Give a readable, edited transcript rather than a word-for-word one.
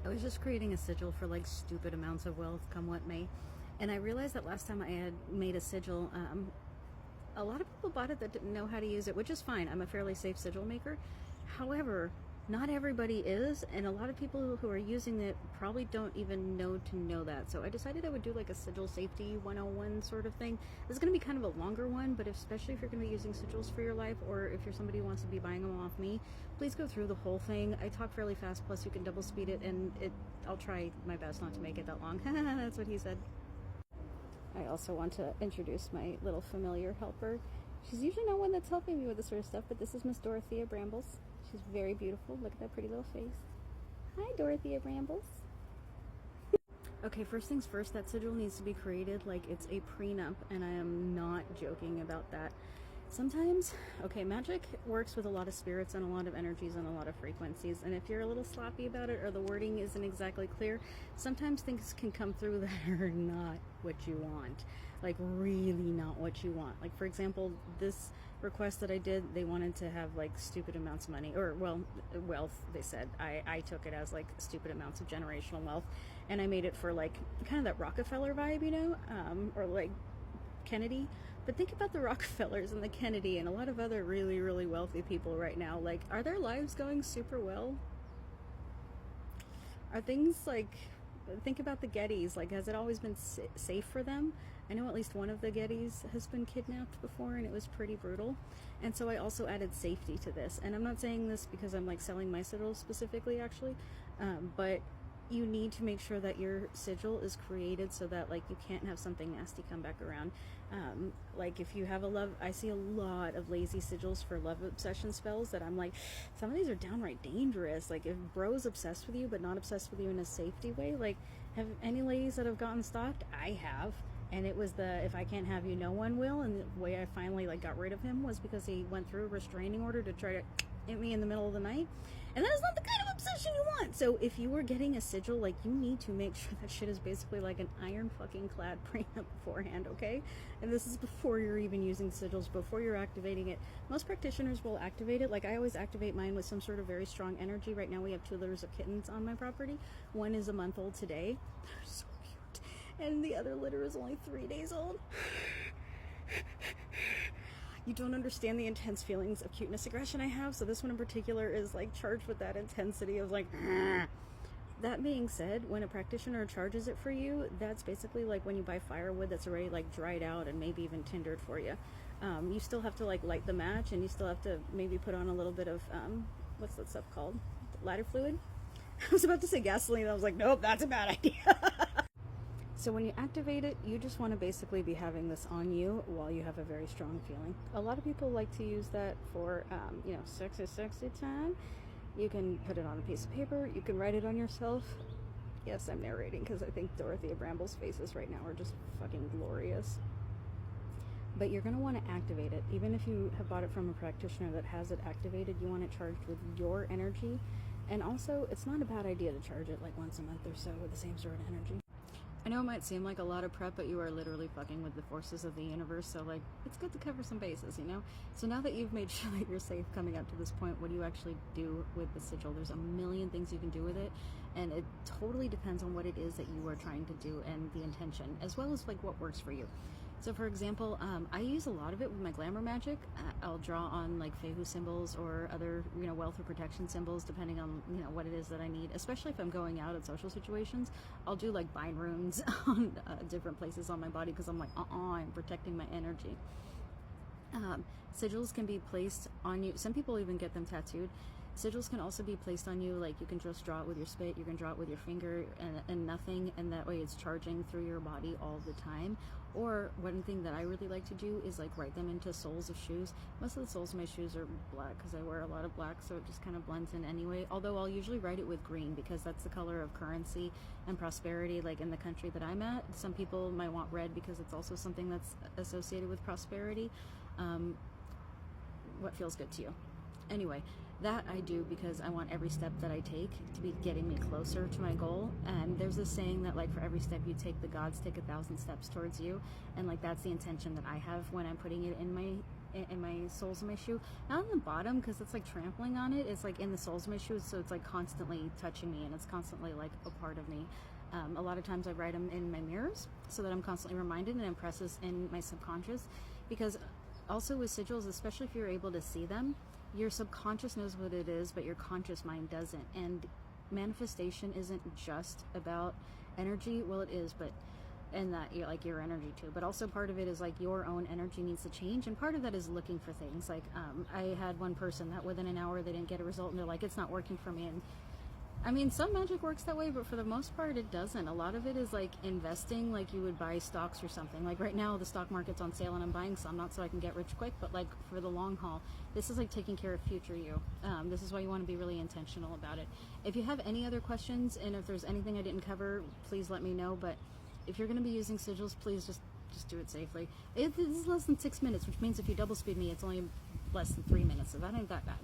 I was just creating a sigil for like stupid amounts of wealth, come what may. And I realized that last time I had made a sigil, a lot of people bought it that didn't know how to use it, which is fine. I'm a fairly safe sigil maker. However, not everybody is, and a lot of people who are using it probably don't even know to know that. So I decided I would do like a sigil safety 101 sort of thing. This is going to be kind of a longer one, but especially if you're going to be using sigils for your life, or if you're somebody who wants to be buying them off me, please go through the whole thing. I talk fairly fast, plus you can double speed it, and I'll try my best not to make it that long. That's what he said. I also want to introduce my little familiar helper. She's usually not one that's helping me with this sort of stuff, but this is Miss Dorothea Brambles. She's very beautiful. Look at that pretty little face. Hi, Dorothea Brambles. Okay, first things first, that sigil needs to be created like it's a prenup, and I am not joking about that. Sometimes, okay, magic works with a lot of spirits and a lot of energies and a lot of frequencies, and if you're a little sloppy about it or the wording isn't exactly clear, sometimes things can come through that are not what you want. Like, really not what you want. Like, for example, this request that I did, they wanted to have like stupid amounts of money, or well, wealth, they said. I took it as like stupid amounts of generational wealth, and I made it for like kind of that Rockefeller vibe, you know, or like Kennedy. But think about the Rockefellers and the Kennedy and a lot of other really, really wealthy people right now. Like, are their lives going super well? Are things like, think about the Gettys. Like, has it always been safe for them? I know at least one of the Gettys has been kidnapped before, and it was pretty brutal. And so I also added safety to this. And I'm not saying this because I'm like selling my sigils specifically, actually, but you need to make sure that your sigil is created so that like you can't have something nasty come back around. Like if you have a love, I see a lot of lazy sigils for love obsession spells that I'm like, some of these are downright dangerous. Like if bro's obsessed with you but not obsessed with you in a safety way, like have any ladies that have gotten stalked? I have. And it was the, if I can't have you, no one will. And the way I finally like got rid of him was because he went through a restraining order to try to hit me in the middle of the night. And that is not the kind of obsession you want. So if you are getting a sigil, like you need to make sure that shit is basically like an iron fucking clad prenup beforehand, okay? And this is before you're even using sigils, before you're activating it. Most practitioners will activate it. Like I always activate mine with some sort of very strong energy. Right now we have 2 litters of kittens on my property. One is a month old today. They're so cute. And the other litter is only 3 days old. You don't understand the intense feelings of cuteness aggression I have, so this one in particular is like charged with that intensity of like, Argh. That being said, when a practitioner charges it for you, that's basically like when you buy firewood that's already like dried out and maybe even tindered for you. You still have to like light the match, and you still have to maybe put on a little bit of, what's that stuff called? Ladder fluid? I was about to say gasoline, I was like, nope, that's a bad idea. So when you activate it, you just want to basically be having this on you while you have a very strong feeling. A lot of people like to use that for, you know, sexy time. You can put it on a piece of paper. You can write it on yourself. Yes, I'm narrating because I think Dorothea Bramble's faces right now are just fucking glorious. But you're going to want to activate it. Even if you have bought it from a practitioner that has it activated, you want it charged with your energy. And also, it's not a bad idea to charge it like once a month or so with the same sort of energy. I know it might seem like a lot of prep, but you are literally fucking with the forces of the universe, so like, it's good to cover some bases, you know? So now that you've made sure that you're safe coming up to this point, what do you actually do with the sigil? There's a million things you can do with it, and it totally depends on what it is that you are trying to do and the intention, as well as like what works for you. So for example, I use a lot of it with my glamour magic. I'll draw on like Feyhu symbols or other, you know, wealth or protection symbols, depending on, you know, what it is that I need. Especially if I'm going out at social situations, I'll do like bind runes on different places on my body because I'm like, I'm protecting my energy. Sigils can be placed on you. Some people even get them tattooed. Sigils can also be placed on you, like you can just draw it with your spit, you can draw it with your finger and nothing, and that way it's charging through your body all the time. Or one thing that I really like to do is like write them into soles of shoes. Most of the soles of my shoes are black because I wear a lot of black, so it just kind of blends in anyway. Although I'll usually write it with green because that's the color of currency and prosperity, like in the country that I'm at. Some people might want red because it's also something that's associated with prosperity. What feels good to you? Anyway, that I do because I want every step that I take to be getting me closer to my goal. And there's this saying that like for every step you take, the gods take 1,000 steps towards you. And like that's the intention that I have when I'm putting it in my in my soles of my shoe. Not on the bottom, because it's like trampling on it. It's like in the soles of my shoes, so it's like constantly touching me, and it's constantly like a part of me. A lot of times I write them in my mirrors so that I'm constantly reminded and impress this in my subconscious, because also with sigils, especially if you're able to see them, your subconscious knows what it is, but your conscious mind doesn't. And manifestation isn't just about energy. Well, it is, but and that you're like your energy too, but also part of it is like your own energy needs to change, and part of that is looking for things like I had one person that within an hour they didn't get a result, and they're like, it's not working for me. And I mean, some magic works that way, but for the most part it doesn't. A lot of it is like investing, like you would buy stocks or something. Like right now the stock market's on sale and I'm buying some, not so I can get rich quick, but like for the long haul. This is like taking care of future you. This is why you want to be really intentional about it. If you have any other questions, and if there's anything I didn't cover, please let me know. But if you're going to be using sigils, please just do it safely. This is less than 6 minutes, which means if you double speed me, it's only less than 3 minutes, so that ain't that bad.